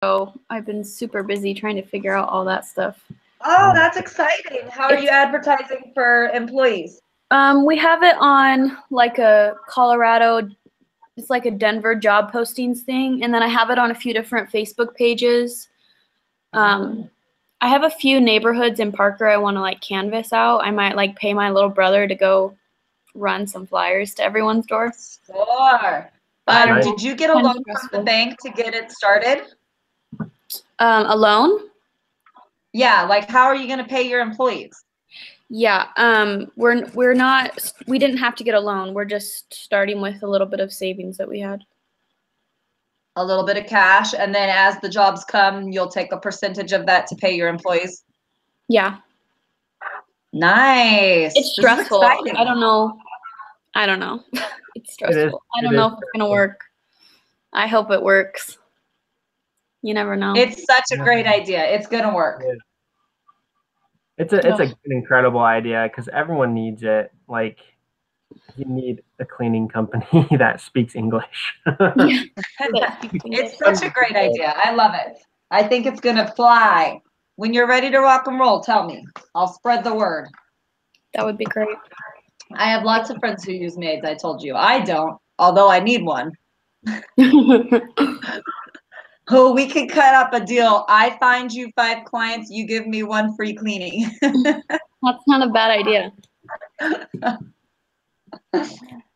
So I've been super busy trying to figure out all that stuff. Oh, that's exciting. How are you advertising for employees? We have it on like a Colorado, it's like a Denver job postings thing, and then I have it on a few different Facebook pages. I have a few neighborhoods in Parker I want to like canvas out. I might like pay my little brother to go run some flyers to everyone's door. Sure. Did you get a loan from the bank to get it started? A loan? Yeah, like how are you going to pay your employees? Yeah, we didn't have to get a loan. We're just starting with a little bit of savings that we had. A little bit of cash, and then as the jobs come, you'll take a percentage of that to pay your employees? Yeah. Nice. It's stressful. I don't know. It's stressful. I don't know if it's going to work. I hope it works. You never know. It's such a great idea. It's going to work. It's an incredible idea because everyone needs it. Like, you need a cleaning company that speaks English. It's such a great idea. I love it. I think it's going to fly. When you're ready to rock and roll, tell me. I'll spread the word. That would be great. I have lots of friends who use maids, I told you. I don't, although I need one. Oh, we could cut up a deal. I find you 5 clients, you give me 1 free cleaning. That's not a bad idea.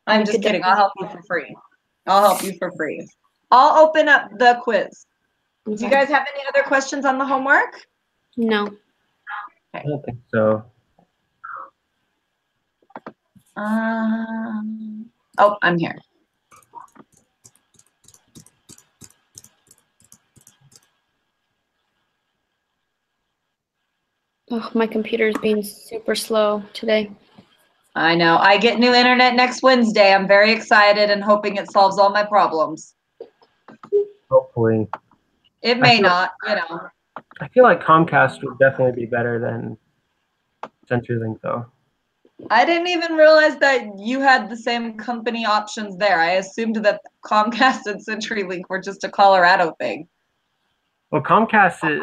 I'm just kidding. I'll help you for free. I'll open up the quiz. Okay. Do you guys have any other questions on the homework? No. Okay. I don't think so. Oh, I'm here. Oh, my computer's being super slow today. I know. I get new internet next Wednesday. I'm very excited and hoping it solves all my problems. Hopefully. It may not, you know. I feel like Comcast would definitely be better than CenturyLink, though. I didn't even realize that you had the same company options there. I assumed that Comcast and CenturyLink were just a Colorado thing. Well, Comcast is,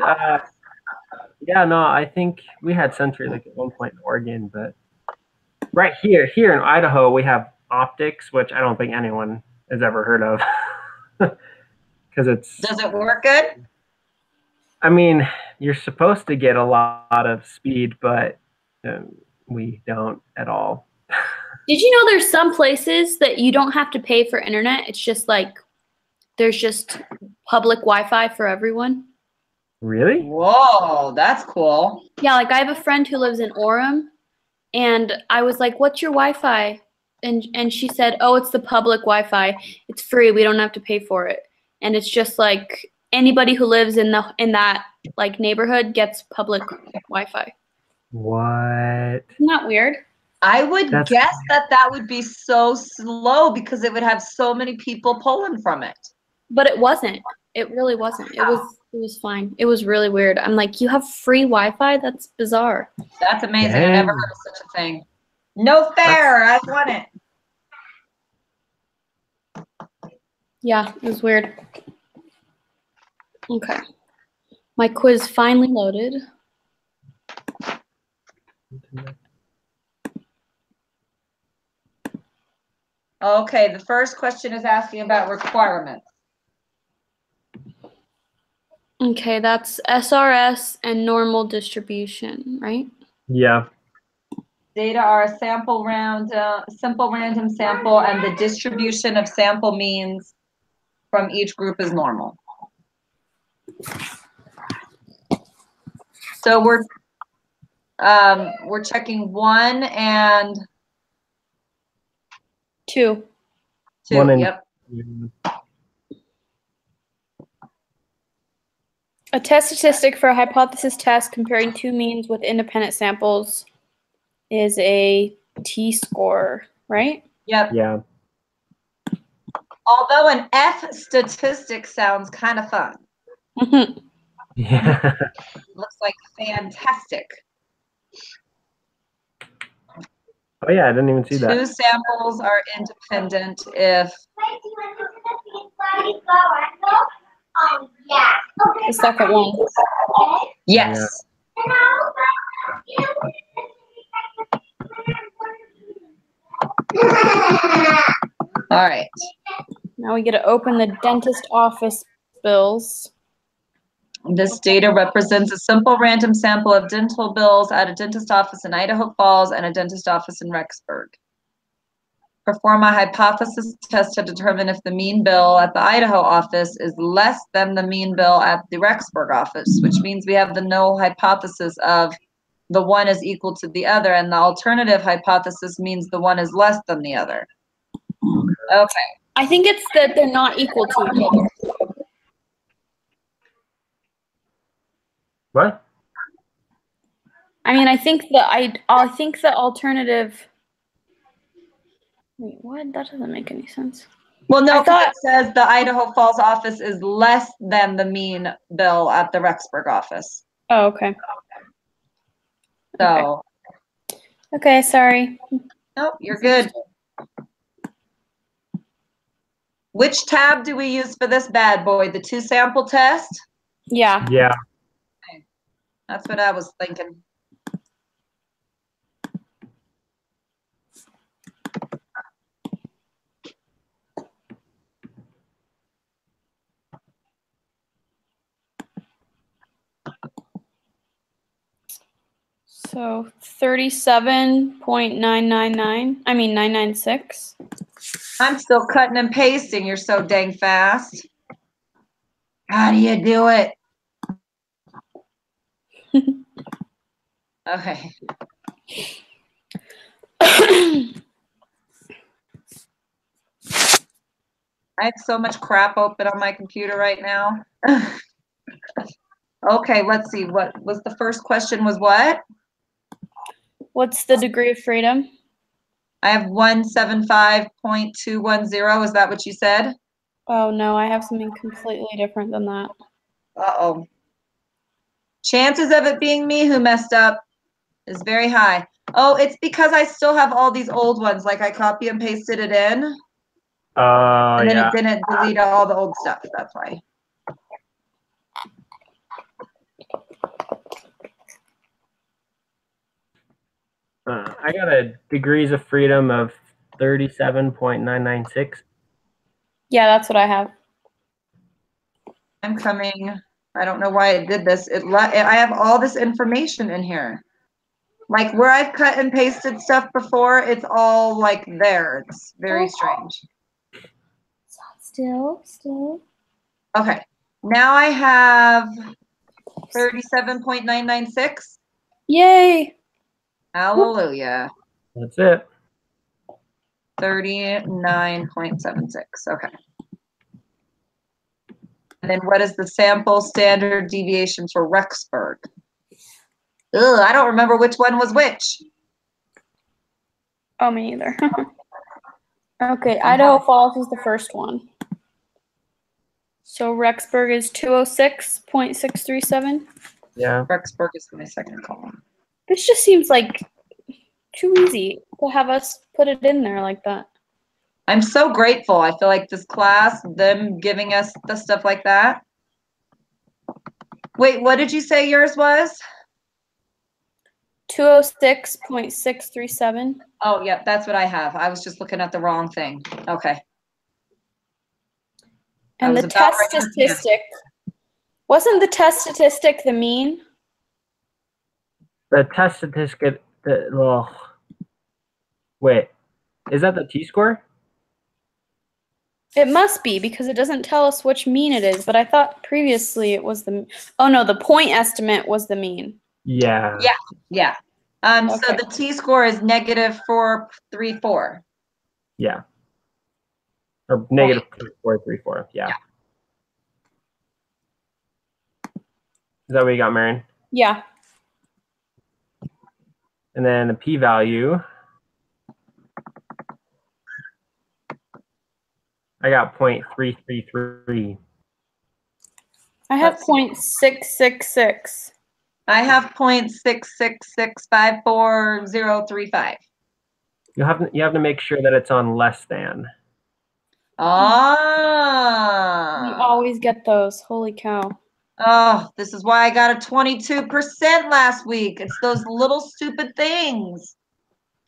yeah, no, I think we had CenturyLink at one point in Oregon, but right here in Idaho, we have Optics, which I don't think anyone has ever heard of. Because it's... Does it work good? I mean, you're supposed to get a lot of speed, but we don't at all. Did you know there's some places that you don't have to pay for internet? It's just like there's just public Wi-Fi for everyone. Really? Whoa, that's cool. Yeah, like I have a friend who lives in Orem, and I was like, "What's your Wi-Fi?" And she said, "Oh, it's the public Wi-Fi. It's free. We don't have to pay for it." And it's just like anybody who lives in that like neighborhood gets public Wi-Fi. What? Isn't that weird? I would guess that would be so slow because it would have so many people pulling from it. But it wasn't. It really wasn't. It was fine. It was really weird. I'm like, you have free Wi-Fi? That's bizarre. That's amazing. Dang. I never heard of such a thing. No fair. I want it. Yeah, it was weird. Okay. My quiz finally loaded. Okay, the first question is asking about requirements. Okay, that's SRS and normal distribution, right? Yeah. Data are a simple random sample, and the distribution of sample means from each group is normal. So we're checking 1 and 2. 2. 1 and yep. A test statistic for a hypothesis test comparing 2 means with independent samples is a t-score, right? Yep. Yeah. Although an F statistic sounds kind of fun. Yeah. Looks like fantastic. Oh yeah, I didn't even see that. 2 samples are independent if... Yeah. Okay. The second one. Yes. All right. Now we get to open the dentist office bills. This data represents a simple random sample of dental bills at a dentist office in Idaho Falls and a dentist office in Rexburg. Perform a hypothesis test to determine if the mean bill at the Idaho office is less than the mean bill at the Rexburg office, which means we have the null hypothesis of the one is equal to the other, and the alternative hypothesis means the one is less than the other. Okay. I think it's that they're not equal to each other. What? I mean, I think the alternative. Wait, what? That doesn't make any sense. Well, no, I thought- it says the Idaho Falls office is less than the mean bill at the Rexburg office. Oh, okay. So, Okay, sorry. nope, you're good. Which tab do we use for this bad boy? The two sample test? Yeah. Yeah. That's what I was thinking. So 37.999. I mean 996. I'm still cutting and pasting. You're so dang fast. How do you do it? Okay. I have so much crap open on my computer right now. Okay, let's see. What was the first question was what? What's the degree of freedom? I have 175.210. Is that what you said? Oh no, I have something completely different than that. Uh-oh. Chances of it being me who messed up is very high. Oh, it's because I still have all these old ones. Like I copy and pasted it in, and then Yeah. it didn't delete all the old stuff. That's why. I got a degrees of freedom of 37.996. Yeah, that's what I have. I'm coming. I don't know why it did this. I have all this information in here. Like where I've cut and pasted stuff before, it's all like there. It's very strange. Still. Okay. Now I have 37.996. Yay! Hallelujah. That's it. 39.76. Okay. And then what is the sample standard deviation for Rexburg? Ugh, I don't remember which one was which. Oh, me either. Okay, Idaho Falls is the first one. So Rexburg is 206.637. Yeah. Rexburg is my second column. This just seems like too easy to have us put it in there like that. I'm so grateful. I feel like this class, them giving us the stuff like that. Wait, what did you say yours was? 206.637. Oh, yeah, that's what I have. I was just looking at the wrong thing. Okay. And the test statistic, wasn't the test statistic the mean? The test statistic. Wait, is that the T-score? It must be because it doesn't tell us which mean it is, but I thought previously it was the, oh no, the point estimate was the mean. Yeah. Yeah. So Okay. the T-score is -434. Yeah. Or -434. Yeah. Yeah. Is that what you got, Marion? Yeah. And then the p-value. I got 0.333. I have Let's- 0.666. I have 0.6665435. You have to make sure that it's on less than. We Ah. always get those. Holy cow. Oh, this is why I got a 22% last week. It's those little stupid things.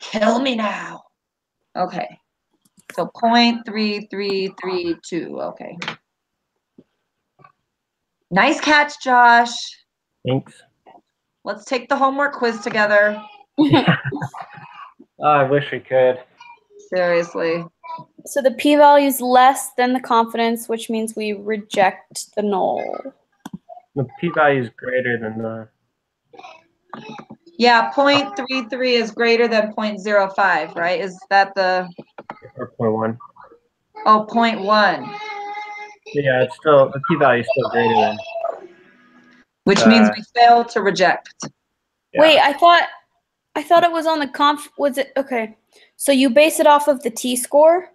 Kill me now. Okay. So 0.3332. Okay. Nice catch, Josh. Thanks. Let's take the homework quiz together. Oh, I wish we could. Seriously. So the p-value is less than the confidence, which means we reject the null. The p-value is greater than the. Yeah, 0.33 is greater than 0.05, right? Is that the, Or 0.1. oh, 0.1, Yeah, it's still the p-value is still greater than. which means we fail to reject. Yeah. Wait, I thought it was on the was it okay. So you base it off of the t-score?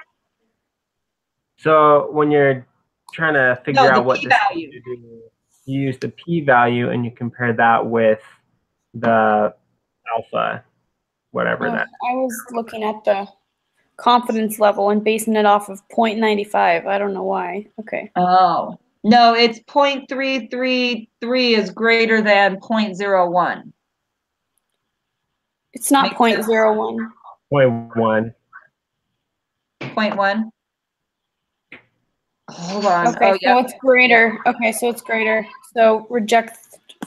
So when you're trying to figure No, the out what p-value. to do, you use the p-value and you compare that with the alpha, whatever that. I was looking at the confidence level and basing it off of 0.95. I don't know why. Okay. Oh, no, it's 0.333 is greater than 0.01. It's not Makes sense. 0.01. 0.1. 0.1. Hold on. Okay, Oh, so yeah. it's greater. Okay, so it's greater. So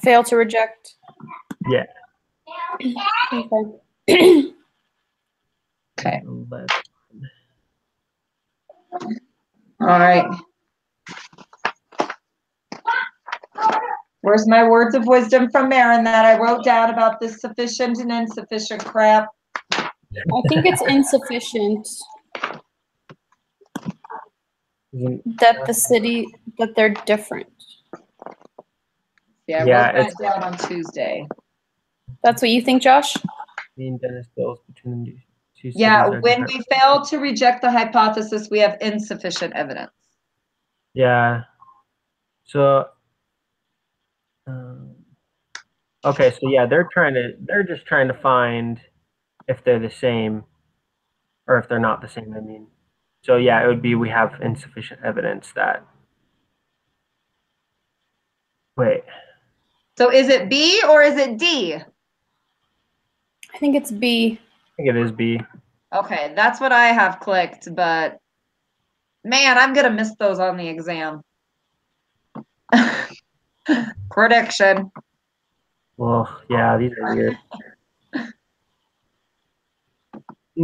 fail to reject. Yeah. Okay. Okay. 11. All right. Where's my words of wisdom from Marin that I wrote down about this sufficient and insufficient crap? I think it's insufficient that they're different. Yeah, I Yeah, wrote that down on Tuesday. That's what you think, Josh? Mean dentist bills between the two cities Yeah, are when different. we fail to reject the hypothesis, we have insufficient evidence. Yeah. So, okay, so yeah, they're just trying to find if they're the same or if they're not the same, I mean. So yeah, it would be we have insufficient evidence that. Wait. So is it B or is it D? I think it's B. I think it is B. Okay, that's what I have clicked, but man, I'm gonna miss those on the exam. Prediction. Well, yeah, these are weird.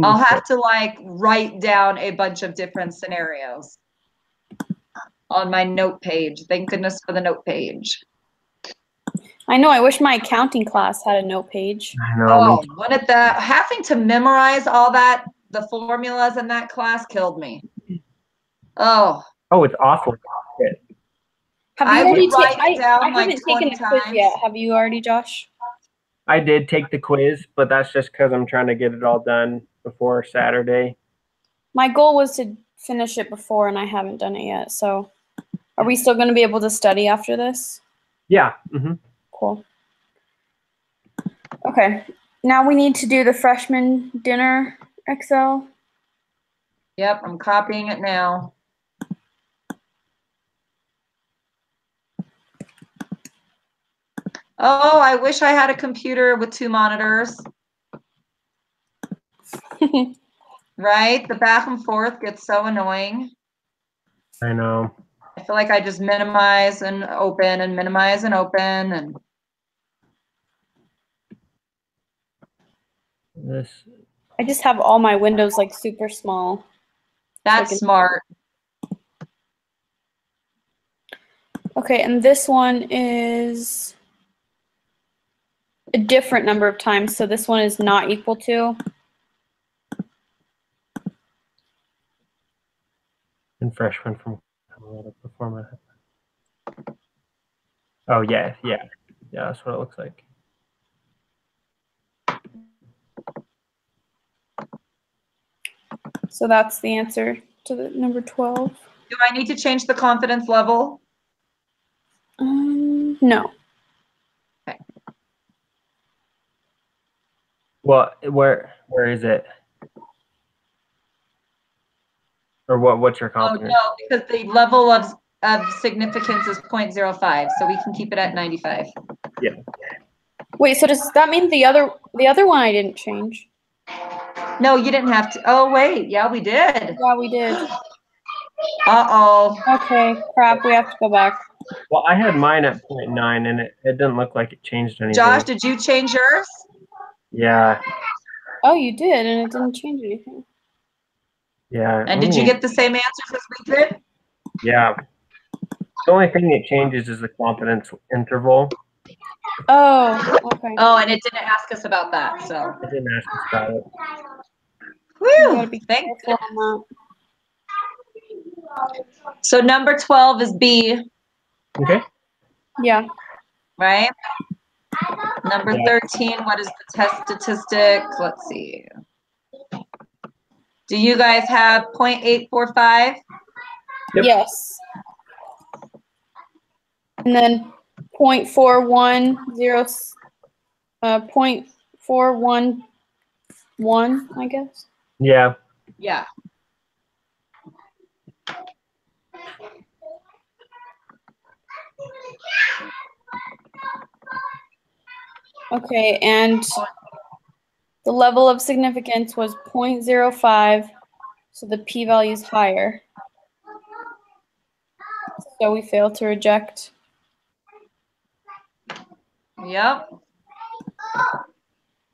I'll have to like write down a bunch of different scenarios on my note page. Thank goodness for the note page. I know. I wish my accounting class had a note page. I know. Oh, wouldn't that having to memorize all that, the formulas in that class killed me. Oh, it's awful. Have you I already would write it down I like haven't 20 taken a quiz times. yet. Have you already, Josh? I did take the quiz, but that's just because I'm trying to get it all done before Saturday. My goal was to finish it before, and I haven't done it yet. So, are we still going to be able to study after this? Yeah. Mm-hmm. Cool. Okay. Now we need to do the freshman dinner Excel. Yep, I'm copying it now. Oh, I wish I had a computer with 2 monitors. Right? The back and forth gets so annoying. I know. I feel like I just minimize and open and minimize and open and This. I just have all my windows like super small. that's smart. Okay, and this one is a different number of times, so this one is not equal to. And freshman from Colorado performer. Oh yeah, that's what it looks like. So that's the answer to the number 12. Do I need to change the confidence level? No. Okay. Well, where is it? Or what's your Oh confidence? no, because the level of of significance is 0.05, so we can keep it at 95. Wait, so does that mean the other one I didn't change? No, you didn't have to. Oh, wait. Yeah, we did. Yeah, we did. Uh-oh. Okay, crap, we have to go back. Well, I had mine at 0.9, and it didn't look like it changed anything. Josh, did you change yours? Yeah, Oh, you did, and it didn't change anything. yeah. And did you get the same answers as we did? Yeah. The only thing that changes is the confidence interval. Oh, okay. Oh, and it didn't ask us about that, so. It didn't ask us about it. You gotta Whew, be thank careful on So number 12 is B, Okay. that. Yeah. right? Number Yeah. 13, what is the test statistic? Let's see. Do you guys have 0.845? Yep. Yes. And then 0.410, 0.411, I guess. Yeah. Yeah. Okay, and the level of significance was 0.05, so the p-value is higher. So we failed to reject. Yep.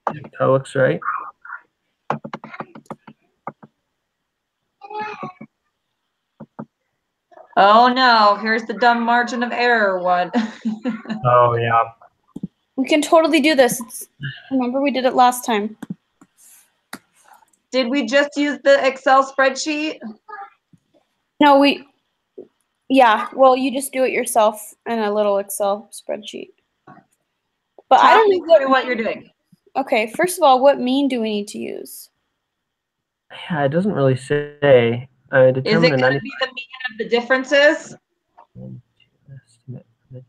That looks right. Oh no, here's the dumb margin of error one. Oh, yeah. We can totally do this. Remember we did it last time. Did we just use the Excel spreadsheet? No, yeah, well, you just do it yourself in a little Excel spreadsheet. But I Talk don't me know through what you're doing. Okay, first of all, what mean do we need to use? Yeah, it doesn't really say. Is it Determine going to be the mean of the differences?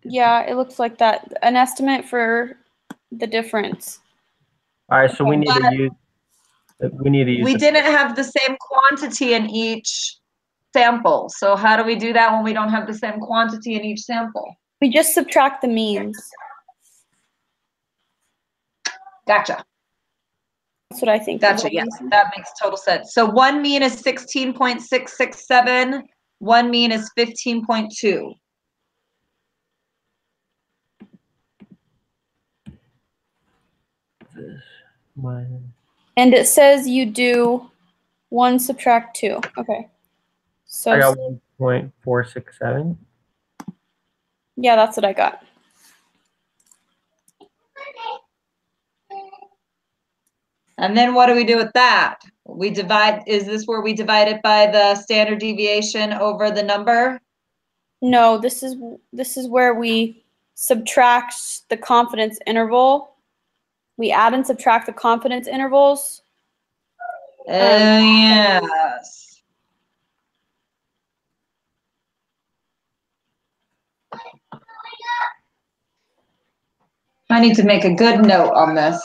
Yeah, it looks like that. An estimate for the difference. All right, so we need But to use. We need to use. we didn't have the same quantity in each sample. So how do we do that when we don't have the same quantity in each sample? We just subtract the means. Gotcha. That's what I think. Gotcha. Yes, that makes total sense. So one mean is 16.667. One mean is 15.2. And it says you do 1 subtract 2. Okay. So I got 1.467. yeah, that's what I got. And then what do we do with that? We divide, is this where we divide it by the standard deviation over the number? No, this is where we subtract the confidence interval. We add and subtract the confidence intervals. Yes. I need to make a good note on this.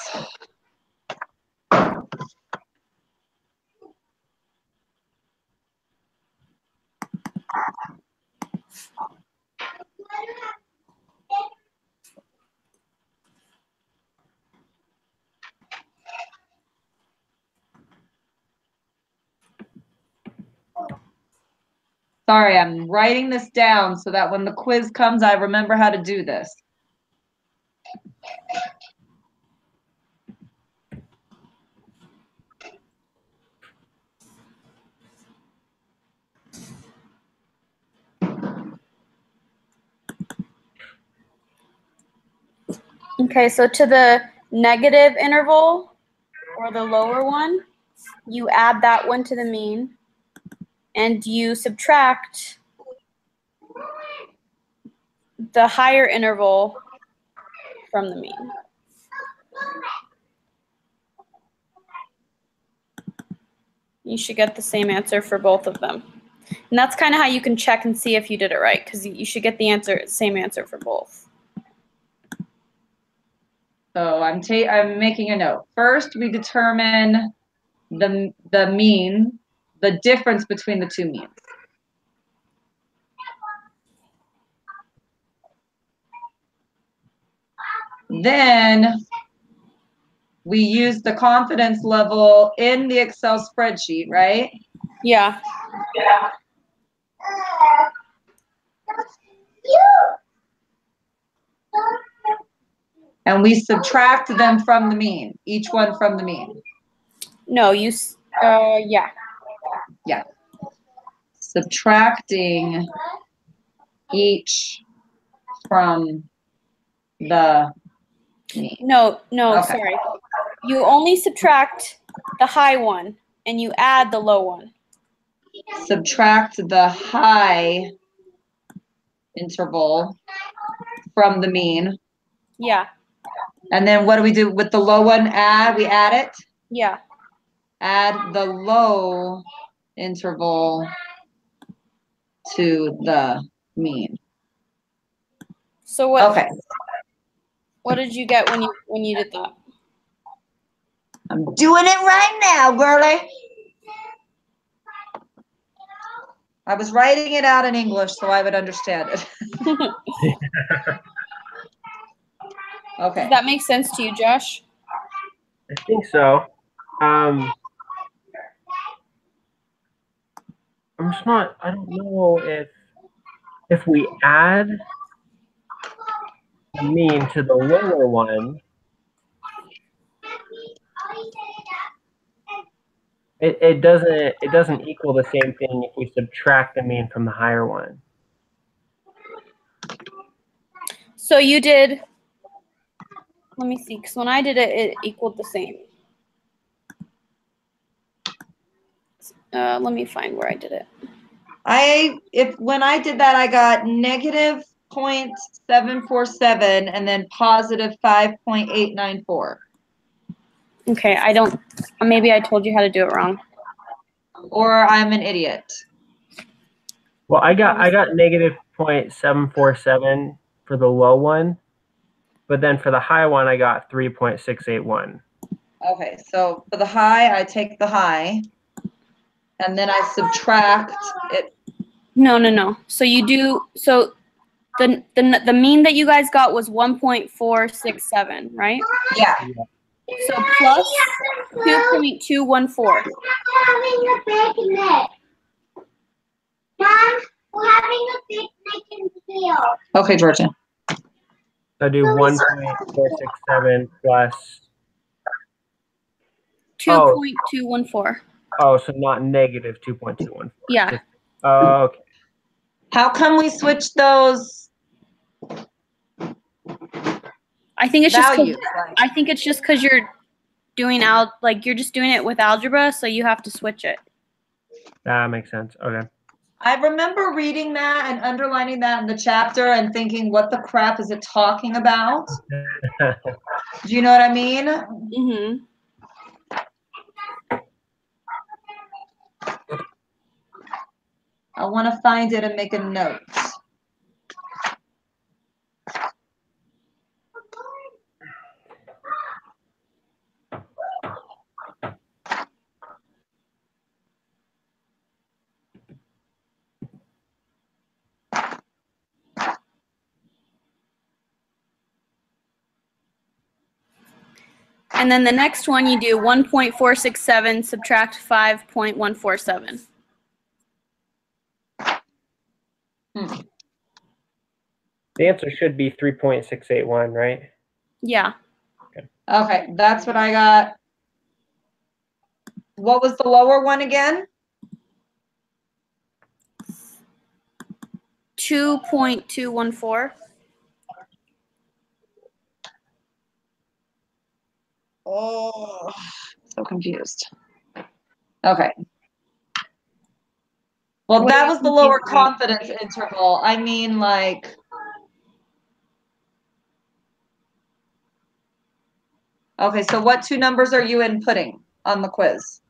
Sorry, I'm writing this down so that when the quiz comes, I remember how to do this. Okay, so to the negative interval, or the lower one, you add that one to the mean, and you subtract the higher interval from the mean. You should get the same answer for both of them. And that's kind of how you can check and see if you did it right, because you should get the same answer for both. So I'm making a note. First, we determine the mean, the difference between the two means. Then we use the confidence level in the Excel spreadsheet, right? Yeah. And we subtract them from the mean, each one from the mean. No, yeah. Yeah. Subtracting each from the mean. No, Okay. sorry. You only subtract the high one and you add the low one. Subtract the high interval from the mean. Yeah. And then what do we do with the low one? We add it? Yeah. Add the low interval to the mean. So what? Okay. What did you get when you did that? I'm doing it right now, girlie. I was writing it out in English so I would understand it. Okay. Does that make sense to you, Josh? I think so. I'm just not. I don't know if we add the mean to the lower one, it doesn't equal the same thing if we subtract the mean from the higher one. So you did. Let me see, because when I did it, it equaled the same. Let me find where I did it. When I did that, I got negative 0.747 and then positive 5.894. Okay, I don't. Maybe I told you how to do it wrong. Or I'm an idiot. Well, I got negative 0.747 for the low one, but then for the high one, I got 3.681. Okay, so for the high, I take the high, and then I subtract it. No. So you do. So the mean that you guys got was 1.467, right? Yeah. So plus 2.214. Mom, we're having a picnic in the field. Okay, Georgia. So do 1.467 plus. 2.214. Oh, so not negative 2.214. Yeah. Okay. How come we switch those I think it's values? just because you're doing you're just doing it with algebra, so you have to switch it. That makes sense. Okay. I remember reading that and underlining that in the chapter and thinking, what the crap is it talking about? Do you know what I mean? Mm-hmm. I want to find it and make a note. And then the next one you do 1.467 subtract 5.147. The answer should be 3.681, right? Yeah. Okay, that's what I got. What was the lower one again? 2.214. Oh, so confused. Okay. Well, What that are you was the lower confused about? confidence interval. I mean, like, okay, so what two numbers are you inputting on the quiz?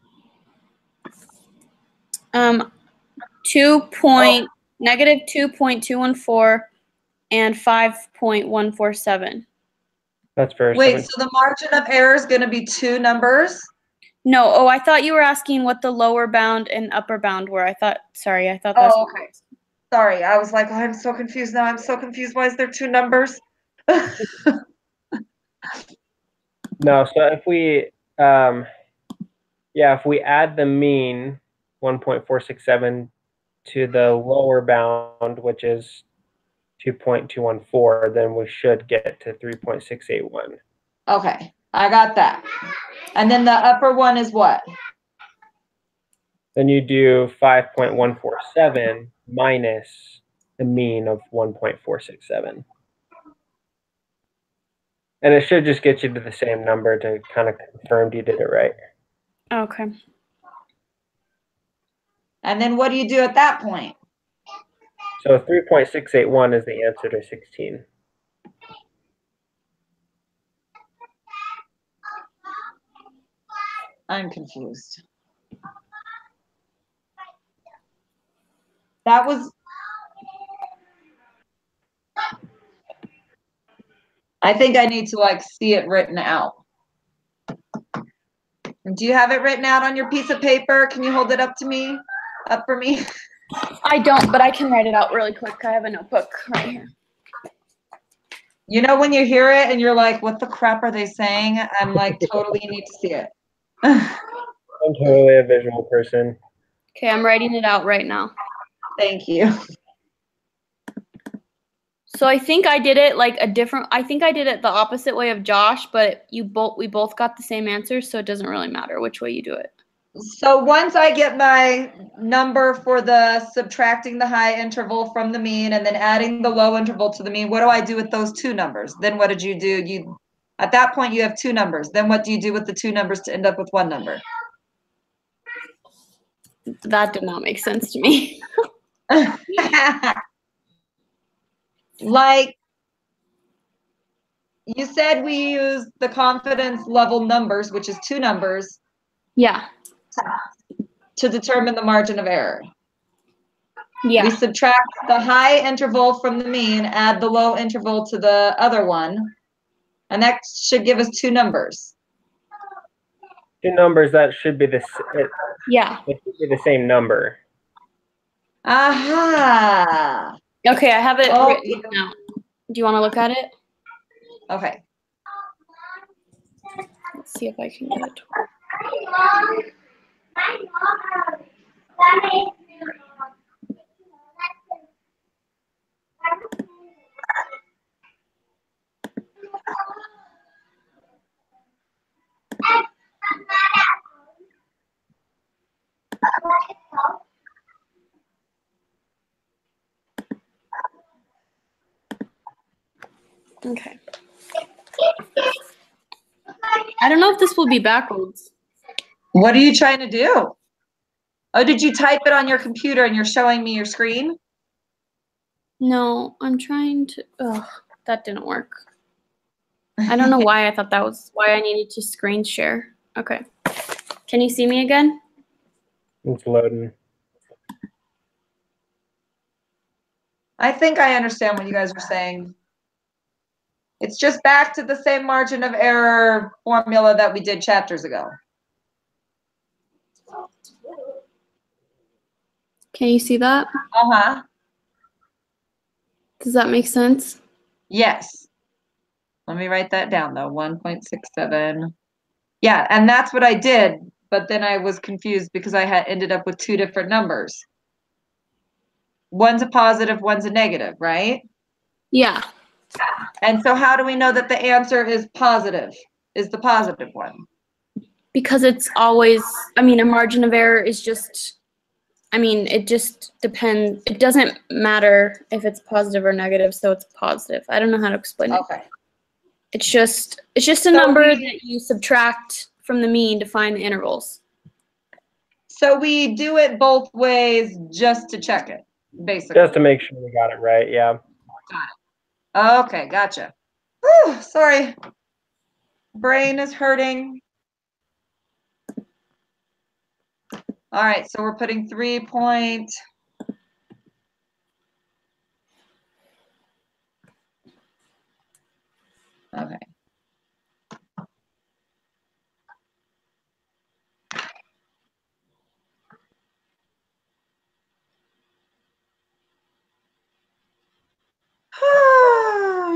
Negative 2.214 and 5.147. That's fair. Wait, so the margin of error is going to be two numbers? No, I thought you were asking what the lower bound and upper bound were. I thought that's Oh, okay. Sorry, I was like, oh, I'm so confused now. I'm so confused. Why is there two numbers? No, so if we, if we add the mean 1.467 to the lower bound, which is 2.214, then we should get to 3.681. Okay, I got that. And then the upper one is what? Then you do 5.147 minus the mean of 1.467. And it should just get you to the same number to kind of confirm you did it right. Okay. And then what do you do at that point? So 3.681 is the answer to 16. I'm confused. That was, I think I need to like see it written out. Do you have it written out on your piece of paper? Can you hold it up to me? Up for me? I don't, but I can write it out really quick. I have a notebook right here. You know when you hear it and you're like, what the crap are they saying? I'm like, totally need to see it. I'm totally a visual person. Okay, I'm writing it out right now. Thank you. So I think I did it like I think I did it the opposite way of Josh, but we both got the same answer, so it doesn't really matter which way you do it. So once I get my number for the subtracting the high interval from the mean and then adding the low interval to the mean, what do I do with those two numbers? Then what did you do? At that point you have two numbers. Then what do you do with the two numbers to end up with one number? That did not make sense to me. Like you said, we use the confidence level numbers, which is two numbers, Yeah. to determine the margin of error. Yeah. We subtract the high interval from the mean, add the low interval to the other one, and that should give us two numbers. Two numbers that should be Yeah. it should be the same number. Aha. Okay, I have it Oh. written out. Do you want to look at it? Okay. Let's see if I can get it. Okay. I don't know if this will be backwards. What are you trying to do? Oh, did you type it on your computer and you're showing me your screen? No, I'm trying to. Oh, that didn't work. I don't know why I thought that was why I needed to screen share. Okay. Can you see me again? It's loading. I think I understand what you guys are saying. It's just back to the same margin of error formula that we did chapters ago. Can you see that? Uh-huh. Does that make sense? Yes. Let me write that down though, 1.67. Yeah, and that's what I did, but then I was confused because I had ended up with two different numbers. One's a positive, one's a negative, right? Yeah. And so how do we know that the answer is positive, is the positive one? Because it's always, I mean, a margin of error is just, I mean, it just depends. It doesn't matter if it's positive or negative, so it's positive. I don't know how to explain it. Okay. It's just a number that you subtract from the mean to find the intervals. So we do it both ways just to check it, basically. Just to make sure we got it right, yeah. Okay, gotcha. Whew, sorry. Brain is hurting. All right, so we're putting 3 point. Okay.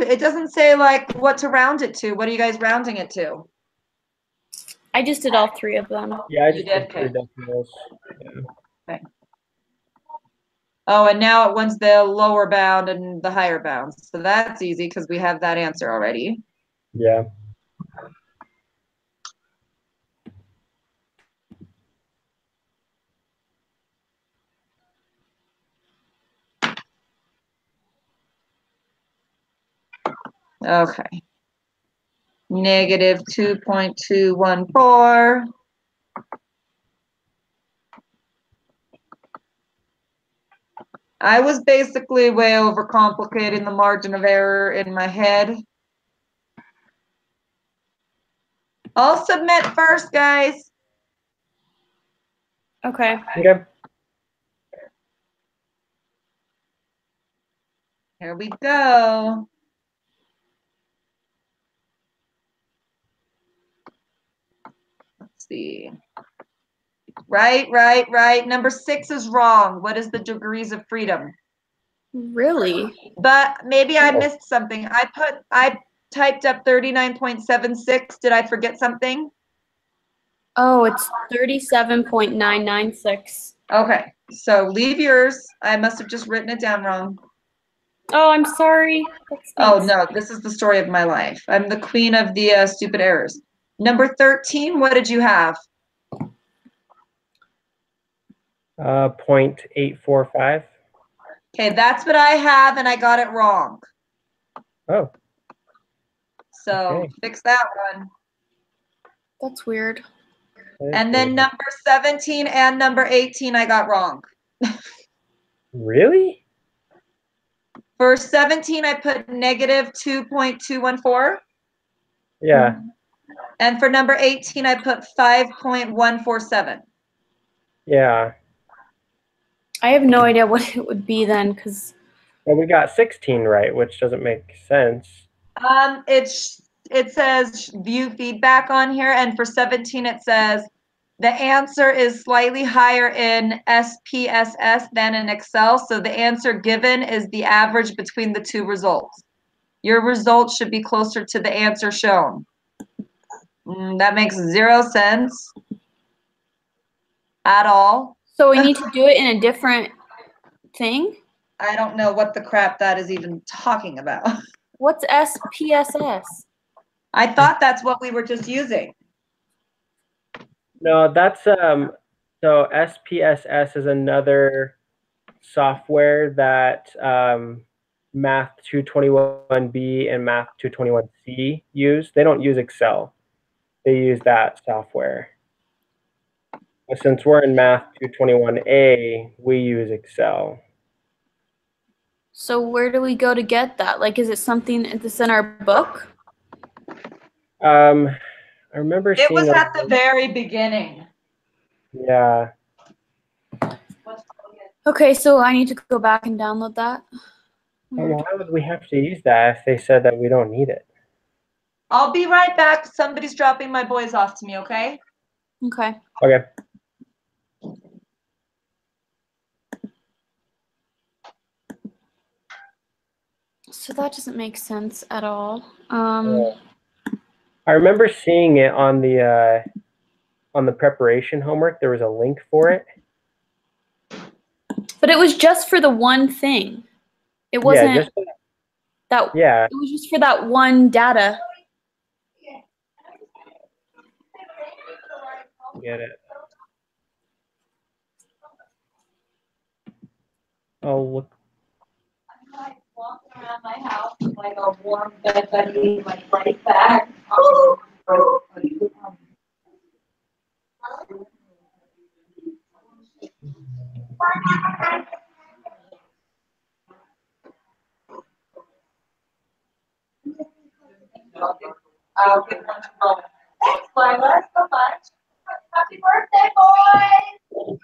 It doesn't say like what to round it to. What are you guys rounding it to? I just did all 3 of them. Yeah, I You just did? did 3 Okay. decimals. Yeah. Oh, and now it wants the lower bound and the higher bound. So that's easy because we have that answer already. Yeah. Okay. Negative 2.214. I was basically way overcomplicating the margin of error in my head. I'll submit first, guys. Okay. Okay. Here we go. Let's see. Right. Number 6 is wrong. What is the degrees of freedom? Really? But maybe I missed something. I typed up 39.76. Did I forget something? Oh, it's 37.996. Okay, so leave yours. I must have just written it down wrong. Oh, I'm sorry. That Oh stinks. no, this is the story of my life. I'm the queen of the stupid errors. Number 13, what did you have? 0.845. Okay, that's what I have, and I got it wrong. Oh, So Okay. fix that one. That's weird. that is And then weird. number 17 and number 18, I got wrong. Really? For 17, I put negative 2.214. Yeah. And for number 18, I put 5.147. Yeah. I have no idea what it would be then, because Well, we got 16 right, which doesn't make sense. It says view feedback on here, and for 17 it says the answer is slightly higher in SPSS than in Excel, so the answer given is the average between the 2 results. Your results should be closer to the answer shown. That makes 0 sense at all. so we need to do it in a different thing. I don't know what the crap that is even talking about. What's SPSS? I thought that's what we were just using. No, that's so SPSS is another software that Math 221B and Math 221C use. They don't use Excel. They use that software. But since we're in Math 221A, we use Excel. So where do we go to get that? Like, is it something that's in our book? I remember It seeing was a- at the very beginning. Yeah. Okay, so I need to go back and download that. Well, why would we have to use that if they said that we don't need it? I'll be right back. Somebody's dropping my boys off to me, okay? Okay. Okay. So that doesn't make sense at all. I remember seeing it on the preparation homework. There was a link for it. But it was just for the one thing. It wasn't Yeah, just that. yeah. It was just for that one data. Get it. Oh, look. I'm like walking around my house with like a warm bed buddy, like right back. I'll get one tomorrow. Thanks, Lila, so much. Happy birthday, boys!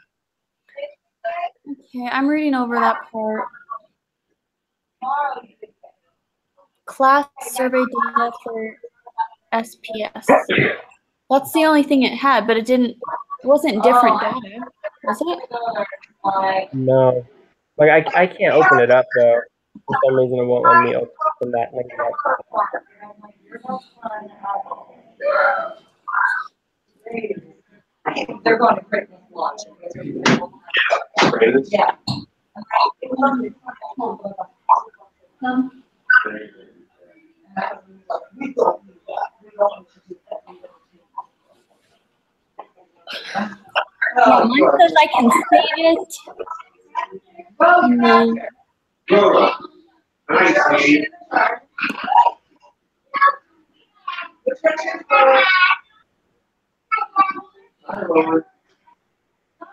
Okay, I'm reading over that part. Tomorrow you can Class survey data for SPS. That's the only thing it had, but it wasn't different data, was it? No. Like I can't open it up though. For some reason it won't let me open open that link up. They're going to Christmas launch. Yeah. Yeah, mine says I can save it. And then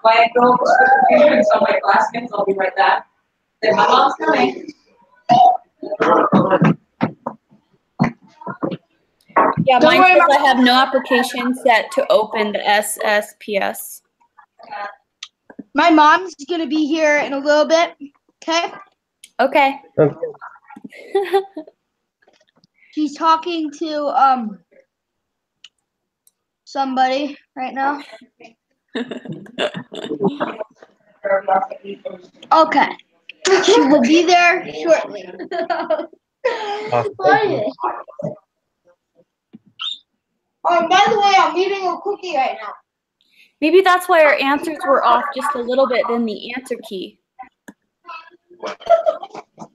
Why go to the computer and tell my classmates I'll be right back? Then my mom's coming. yeah, Don't mine worry, says I have no application set to open the SSPS. My mom's gonna be here in a little bit. Okay. Okay. Okay. She's talking to somebody right now. Okay. She will be there shortly. Awesome. Thank you. Oh, by the way, I'm eating a cookie right now. Maybe that's why our answers were off just a little bit than the answer key.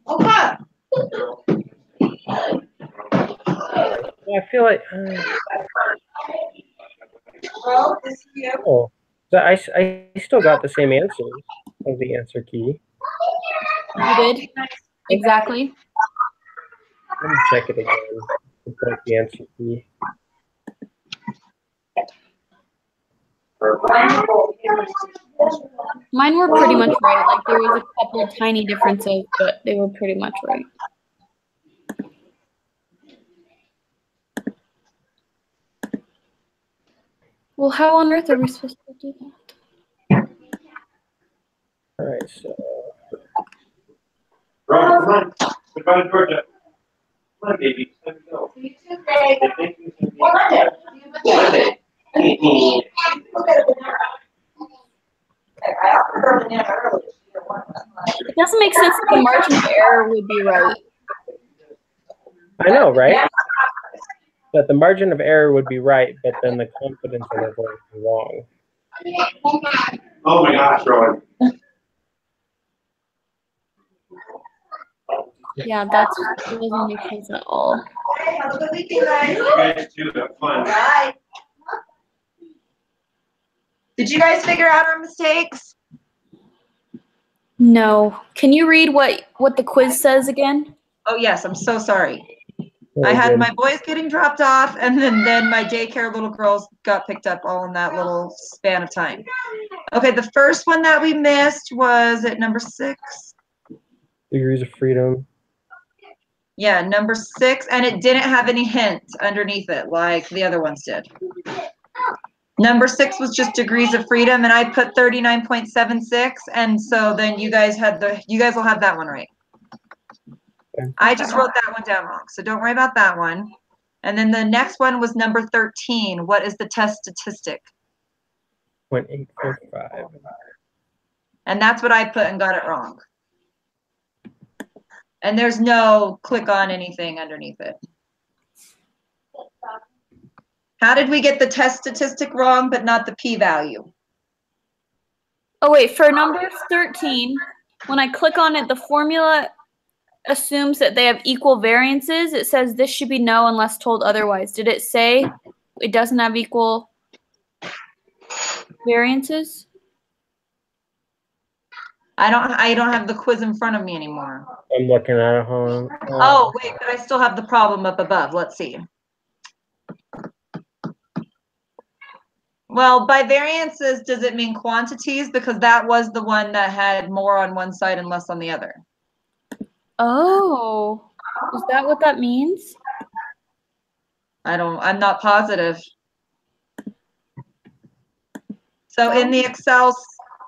Okay. I feel like Well, this is you. oh, so I still got the same answers as the answer key. You did? Exactly. Let me check it again. It's like the answer key. Mine were pretty much right. Like there was a couple tiny differences, but they were pretty much right. Well, how on earth are we supposed to do that? All right, so Robert, come on. Goodbye, Georgia. Come on, baby. Let's go. Monday. It doesn't make sense that the margin of error would be right. I know, right? But the margin of error would be right, but then the confidence interval would be wrong. Oh my gosh, Rowan. Yeah, that doesn't make sense at all. You guys too, have fun. Did you guys figure out our mistakes? No. Can you read what the quiz says again? Oh, yes, I'm so sorry. I had my boys getting dropped off, and then my daycare little girls got picked up all in that little span of time. Okay, the first one that we missed was at number 6. Degrees of freedom. Yeah, number 6, and it didn't have any hint underneath it like the other ones did. Number 6 was just degrees of freedom, and I put 39.76, and so then you guys will have that one right. Okay. I just wrote that one down wrong, so don't worry about that one. And then the next one was number 13. What is the test statistic? 0.845. And that's what I put and got it wrong. And there's no click on anything underneath it. How did we get the test statistic wrong, but not the p-value? Oh wait, for number 13, when I click on it, the formula assumes that they have equal variances. It says this should be no unless told otherwise. Did it say it doesn't have equal variances? I don't have the quiz in front of me anymore. I'm looking at it. Hold on. Oh, wait, but I still have the problem up above. Let's see. Well, by variances, does it mean quantities? Because that was the one that had more on one side and less on the other. Oh, is that what that means? I'm not positive. So in the Excel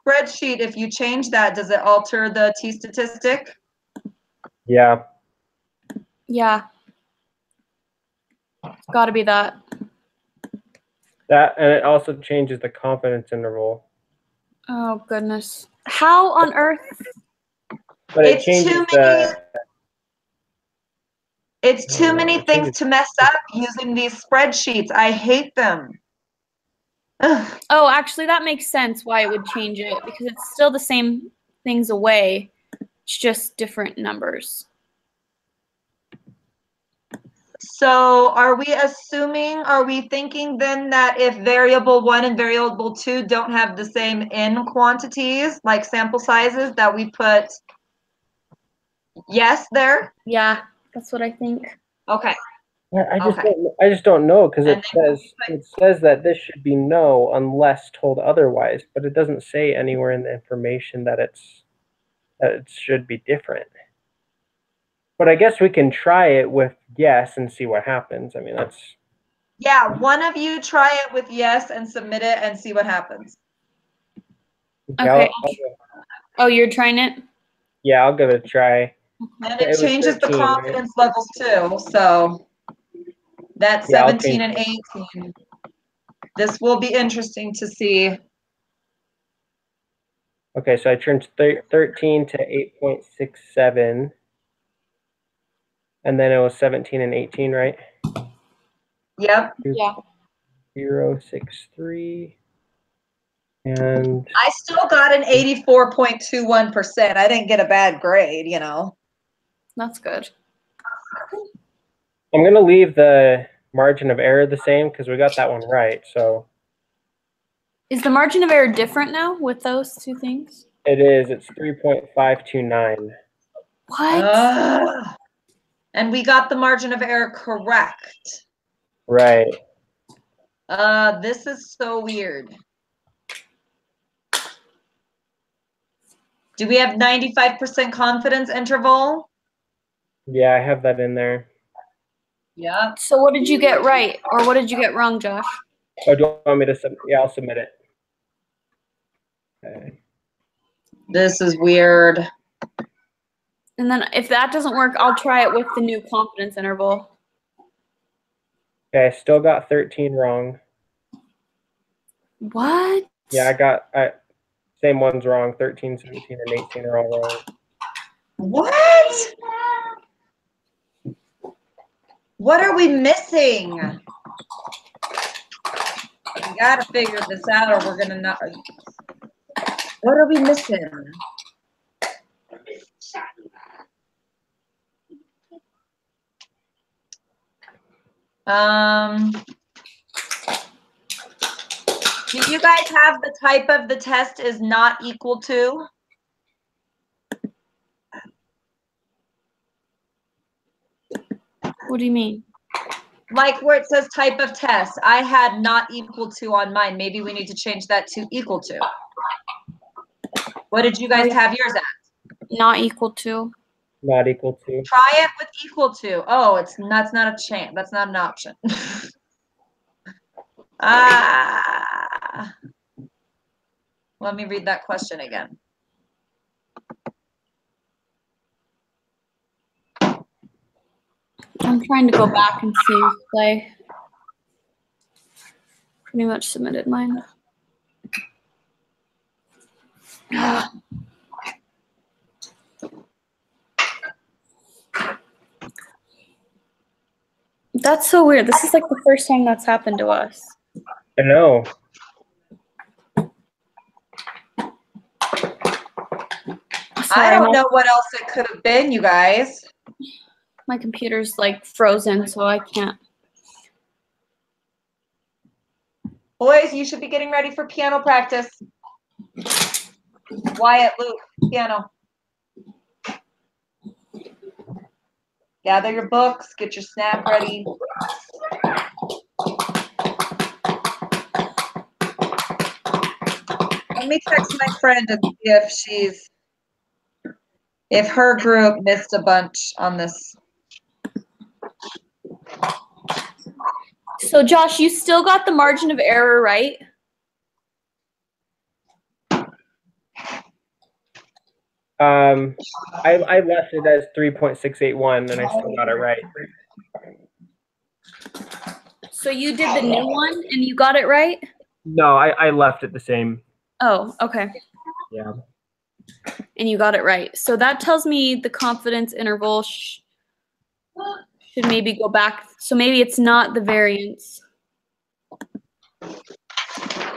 spreadsheet, if you change that, does it alter the t-statistic? Yeah. Yeah. It's got to be that. That, and it also changes the confidence interval. Oh, goodness. How on earth? But it It's changes too the It's I don't too many know. things to mess up using these spreadsheets. I hate them. Ugh. Oh, actually, that makes sense why it would change it because it's still the same things away. It's just different numbers. So are we thinking then that if variable 1 and variable 2 don't have the same n quantities, like sample sizes, that we put yes there? Yeah, that's what I think. Okay. Okay. I just don't know because And it says that this should be no unless told otherwise, but it doesn't say anywhere in the information that it should be different. But I guess we can try it with yes and see what happens. I mean, that's Yeah, one of you try it with yes and submit it and see what happens. Okay. Oh, you're trying it? Yeah, I'll give it a try. And It it was changes the 13, right? confidence levels too, so that's Yeah, I'll 17 and change 18. This will be interesting to see. Okay, so I turned 13 to 8.67. And then it was 17 and 18, right? Yep. Yeah. 0.063. And I still got an 84.21%. I didn't get a bad grade, you know. That's good. I'm going to leave the margin of error the same because we got that one right. So Is the margin of error different now with those two things? it is. It's 3.529. What? And we got the margin of error correct. Right. This is so weird. Do we have 95% confidence interval? Yeah, I have that in there. Yeah. So what did you get right? Or what did you get wrong, Josh? Oh, do you want me to submit? Yeah, I'll submit it. Okay. This is weird. And then if that doesn't work, I'll try it with the new confidence interval. Okay, I still got 13 wrong. What? Yeah, same ones wrong. 13, 17, and 18 are all wrong. What? What are we missing? We gotta figure this out or we're gonna not. What are we missing? Do you guys have the type of the test is not equal to? What do you mean? Like where it says type of test, I had not equal to on mine. Maybe we need to change that to equal to. What did you guys have yours at? Not equal to. Not equal to. Try it with equal to. Oh, that's not a chance. That's not an option. Let me read that question again. I'm trying to go back and see if I pretty much submitted mine. That's so weird. This is like the first time that's happened to us. I know. I don't know what else it could have been, you guys. My computer's like frozen, so I can't. Boys, you should be getting ready for piano practice. Wyatt, Luke, piano. Gather your books, get your snack ready. Let me text my friend and see if her group missed a bunch on this. So Josh, you still got the margin of error right? I left it as 3.681 and I still got it right. So you did the new one and you got it right? No, I left it the same. Oh, okay. Yeah. And you got it right. So that tells me the confidence interval should should maybe go back. So maybe it's not the variance.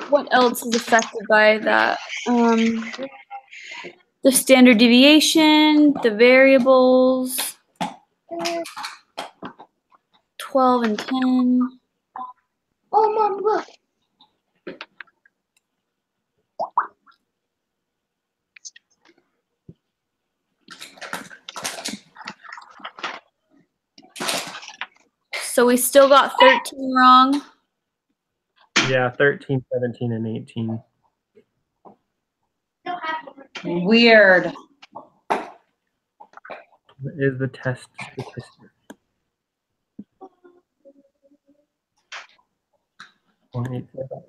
What else is affected by that? The standard deviation, the variables, 12 and 10. Oh, Mom, look. So we still got 13 wrong. Yeah, 13, 17, and 18. Weird. What is the test statistic? 1.845.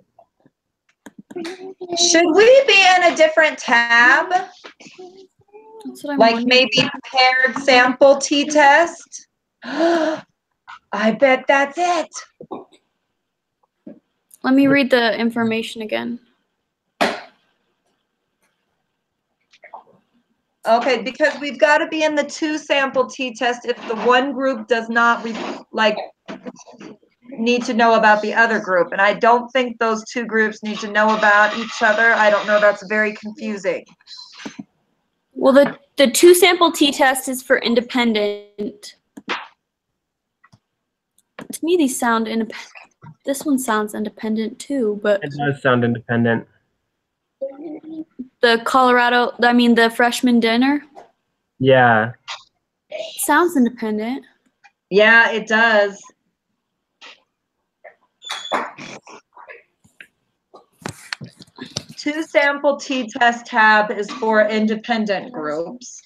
Should we be in a different tab? That's what I'm Like wondering. maybe paired sample t-test? I bet that's it. Let me read the information again. Okay, because we've got to be in the 2 sample t-test if the one group does not need to know about the other group. And I don't think those 2 groups need to know about each other. I don't know, that's very confusing. Well, the 2 sample t-test is for independent. To me, these sound independent. This one sounds independent too, but It does sound independent. the freshman dinner Yeah. sounds independent. Yeah, it does. Two sample t-test tab is for independent groups.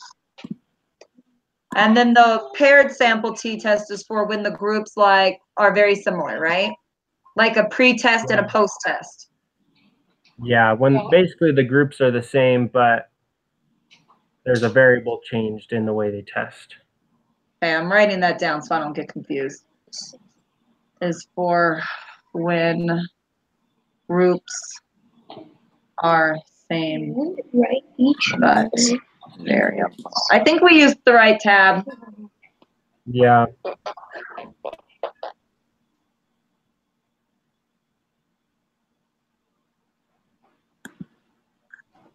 And then the paired sample t-test is for when the groups are very similar, right? Like a pre-test and a post-test. Yeah, when basically the groups are the same, but there's a variable changed in the way they test. Okay, I'm writing that down so I don't get confused. Is for when groups are same, Right, each but variable. I think we used the right tab. Yeah.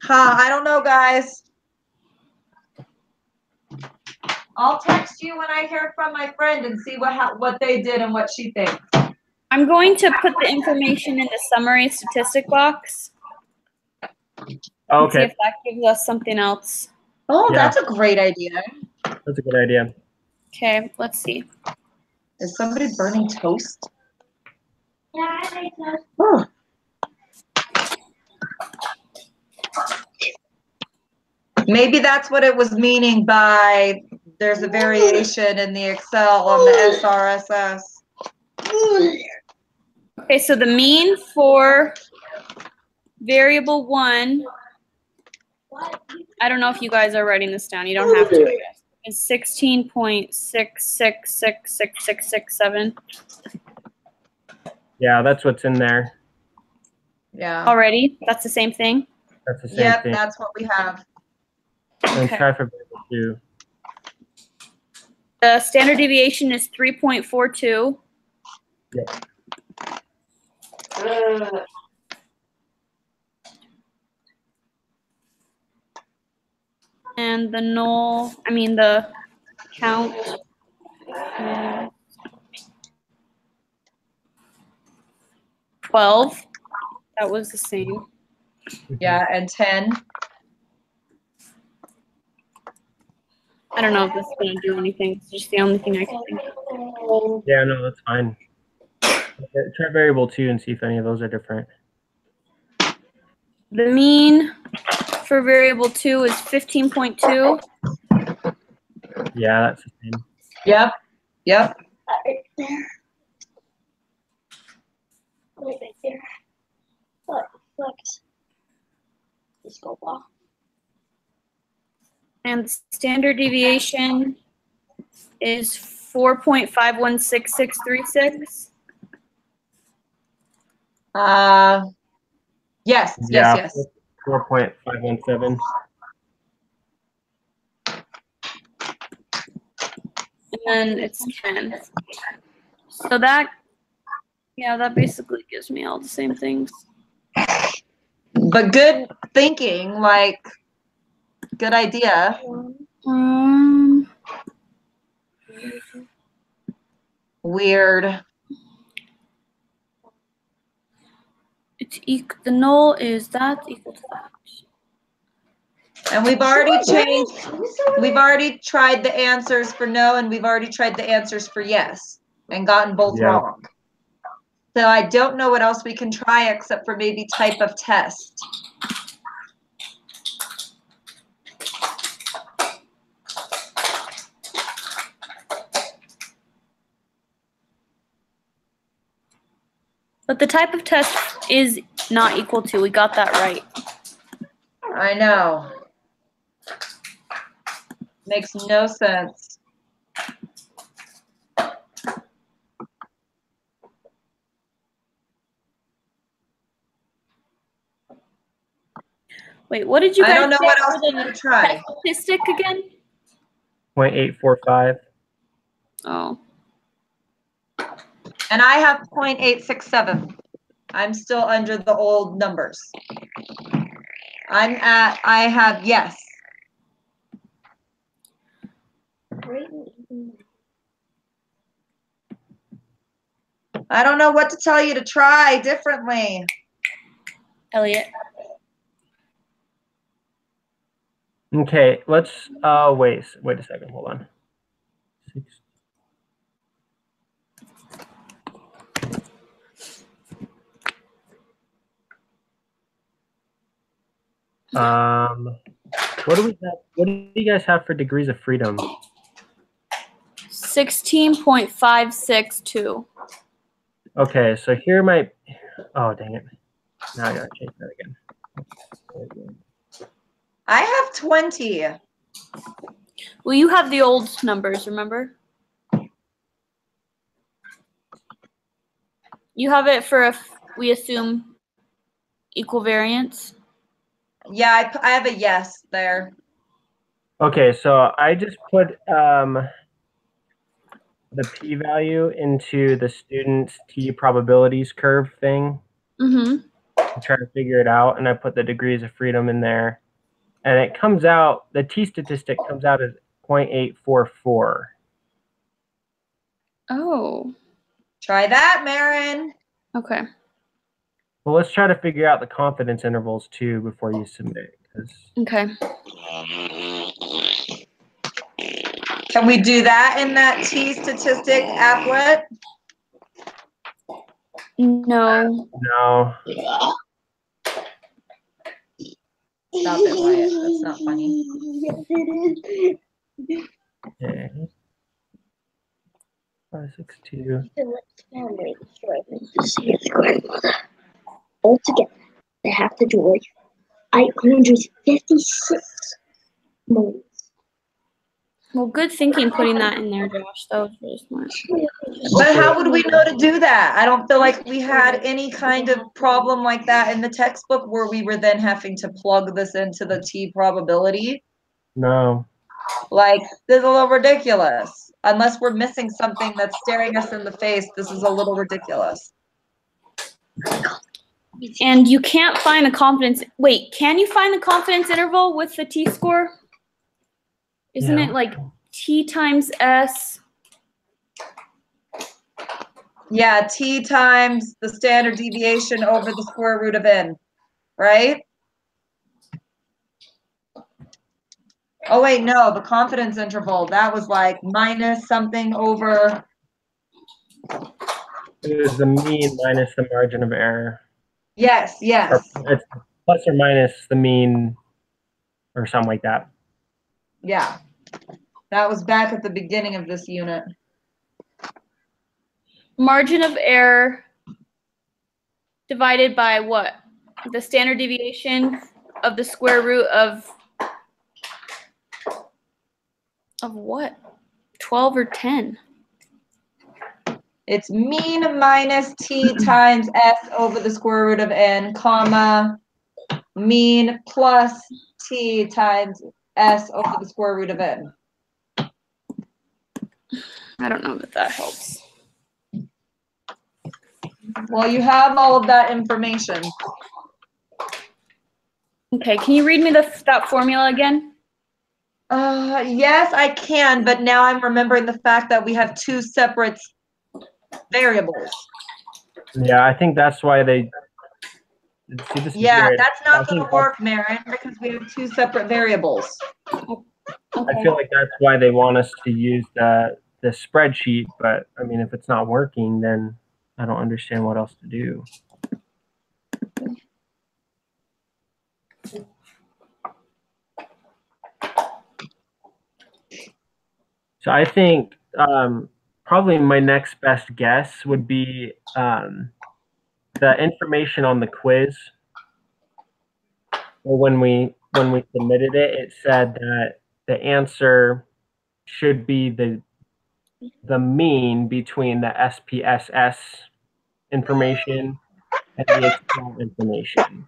I don't know, guys. I'll text you when I hear from my friend and see what they did and what she thinks. I'm going to put the information in the summary statistic box. And see Okay. if that gives us something else. Oh, Yeah. that's a great idea. That's a good idea. Okay, let's see. Is somebody burning toast? Yeah, I think so. Oh. Maybe that's what it was meaning by there's a variation in the Excel on the SRSS. Okay, so the mean for variable 1, I don't know if you guys are writing this down. You don't have to, I guess. Is 16.66666667 Yeah, that's what's in there. Yeah. already. That's the same thing. That's the same Yep, thing. that's what we have. And Okay. try for variable 2. The standard deviation is 3.42. And the count is 12. That was the same. Yeah, and 10. I don't know if this is going to do anything. It's just the only thing I can think of. Yeah, no, that's fine. Okay, try variable 2 and see if any of those are different. The mean for variable 2 is 15.2. Yeah, that's the same. Yep. Yep. Right there. Right there. Flex. Just go off. And the standard deviation is 4.516636. Yes, Yeah, yes. 4.517. And then it's 10. So that, yeah, that basically gives me all the same things. But good thinking, like, good idea. Weird. It's the null is that equal to that. And we've already tried the answers for no, and we've already tried the answers for yes, and gotten both Yeah. wrong. So I don't know what else we can try except for maybe type of test. But the type of test is not equal to. We got that right. I know. Makes no sense. Wait, what did you I guys don't know say what for else we the can try. statistic again? 0.845. Oh. And I have 0.867. I'm still under the old numbers. I have yes. I don't know what to tell you to try differently. Elliot. Okay, let's wait a second, hold on. 6. What do we have? What do you guys have for degrees of freedom? 16.562. Okay, so here might. Oh dang it! Now I gotta change that again. I have 20. Well, you have the old numbers, remember? You have it for if we assume equal variance. Yeah, I have a yes there. Okay, so I just put the p-value into the student's t probabilities curve thing. Mm-hmm. I'm trying to figure it out, and I put the degrees of freedom in there, and it comes out, the t statistic comes out as 0.844. Oh. Try that, Marin. Okay. Well, let's try to figure out the confidence intervals too before you submit. Okay. Can we do that in that T statistic applet? No. No. Stop it, Wyatt. That's not funny. Okay. 562. Family to see his grandmother. Altogether, they have to drive 856 miles. Well, good thinking putting that in there, Josh. That was really smart. But how would we know to do that? I don't feel like we had any kind of problem like that in the textbook where we were then having to plug this into the T probability. No. Like, this is a little ridiculous. Unless we're missing something that's staring us in the face, this is a little ridiculous. And you can't find the confidence. Wait, can you find the confidence interval with the t-score? Isn't Yeah. it like t times s? Yeah, T times the standard deviation over the square root of n, right? Oh, wait, no, the confidence interval, that was like minus something over. It was the mean minus the margin of error. Yes, Or yes. it's plus or minus the mean or something like that. Yeah. That was back at the beginning of this unit. Margin of error divided by what? The standard deviation of the square root of what? 12 or 10? It's mean minus T times S over the square root of n, comma, mean plus T times S over the square root of n. I don't know that that helps. Well, you have all of that information. Okay, can you read me that formula again? Yes, I can, but now I'm remembering the fact that we have two separate variables. Yeah, I think that's why they. See, this is Yeah, weird. that's I not think going to work, Marin, because we have two separate variables. Okay. I feel like that's why they want us to use the spreadsheet. But I mean, if it's not working, then I don't understand what else to do. So I think probably my next best guess would be the information on the quiz. Or when we submitted it, it said that the answer should be the mean between the SPSS information and the external information.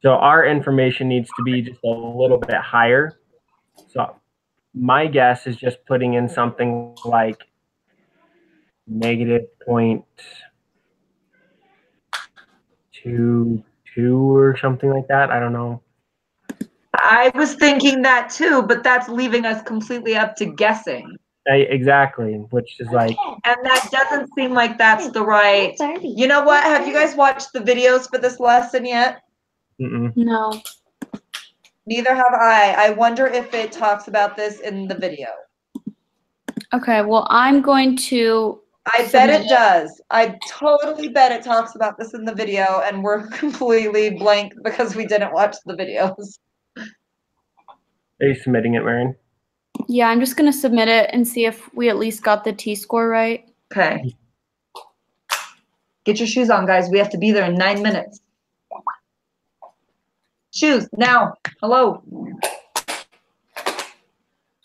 So our information needs to be just a little bit higher. So my guess is just putting in something like -0.22 or something like that. I don't know. I was thinking that too, but that's leaving us completely up to guessing. Exactly, which is like, And that doesn't seem like that's the right. You know what? Have you guys watched the videos for this lesson yet? mm-mm. No. Neither have I. I wonder if it talks about this in the video. Okay, well, I'm going to. I bet it does. I totally bet it talks about this in the video, and we're completely blank because we didn't watch the videos. Are you submitting it, Marion? Yeah, I'm just going to submit it and see if we at least got the T-score right. Okay. Get your shoes on, guys. We have to be there in 9 minutes. Shoes, now. Hello.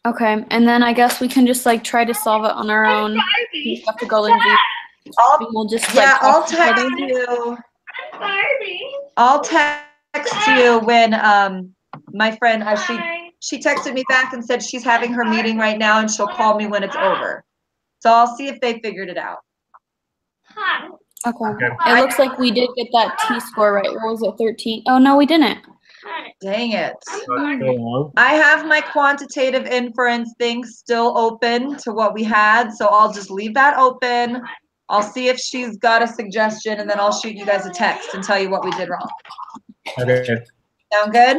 Okay, and then I guess we can just like try to solve it on our own. We just have to go and we'll just like Yeah, I'll talk to each other. text you. I'll text you when my friend she texted me back and said she's having her meeting right now and she'll call me when it's over. So I'll see if they figured it out. Okay. It looks like we did get that T-score right. What was it, 13? Oh, no, we didn't. Dang it. So long. I have my quantitative inference thing still open to what we had, so I'll just leave that open. I'll see if she's got a suggestion, and then I'll shoot you guys a text and tell you what we did wrong. Okay. Sound good?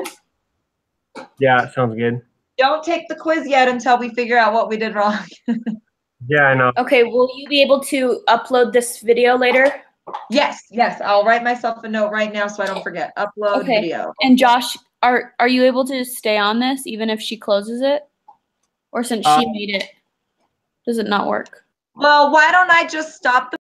Yeah, it sounds good. Don't take the quiz yet until we figure out what we did wrong. Yeah, I know. Okay, will you be able to upload this video later? Yes, I'll write myself a note right now so I don't forget. Upload Okay. video. And Josh, are you able to stay on this even if she closes it? Or since she made it, does it not work? Well, why don't I just stop the